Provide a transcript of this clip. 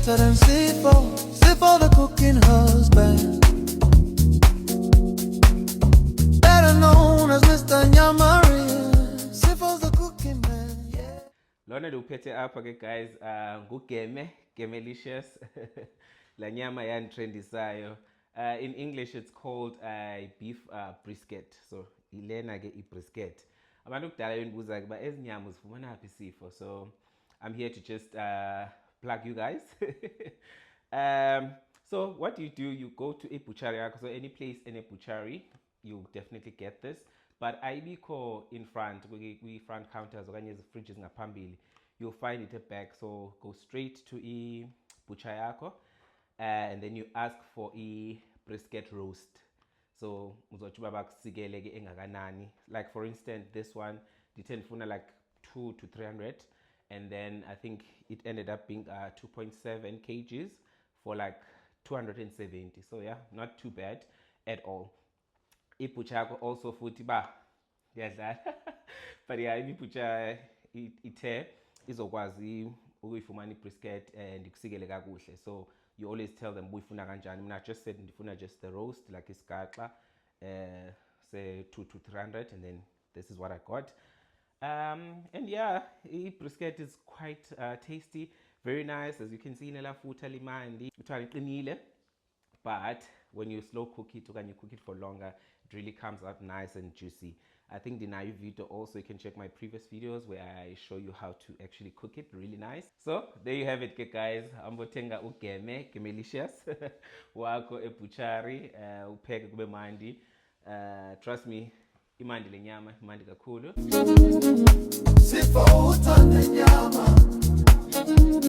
better than Sifo the cooking husband, better known as Mr. Nyamaria. Sifo's the cooking man, yeah. Lona uphethe apha ke guys ngugeme Gemelicious la nyama yanditrendisayo. In English it's called beef brisket. So ilena ke brisket. Abantu kudala bendibuza ke ba ezinyama uzifumana phi Sifo. So I'm here to just plug you guys. So what do? You go to a butchery. So any place in a butchery, you definitely get this. But ayibikho in front, we front counters okanye fridges ngaphambili. You'll find it at back. So go straight to a butcher yakho, and then you ask for a brisket roast. So uzothi bakusikele ke engakanani. Like for instance, this one didn't funa like 2 to 300, and then I think it ended up being 2.7 kgs for like 270. So yeah, not too bad at all. Ibutcher yakho also futhi ba ngiyadlala but yeah, ibutcher ithe izokwazi ukuyifumana ibrisket and ikusikele kakuhle. So you always tell them uyifuna kanjani. Mina just said ndifuna just the roast like isigaxa say 2 to 300, and then this is what I got. And yeah, brisket is quite tasty, very nice. As you can see, nela futa limandi uthwala iqinile, but when you slow cook it or you cook it for longer, it really comes out nice and juicy. I think the naive video also, you can check my previous videos where I show you how to actually cook it really nice. So there you have it guys. Ambotenga ugeme Gemelicious wako ebuchari upheke kube mandi. Trust me, imandi lenyama imandi kakhulu. Sifo uthanda nyama.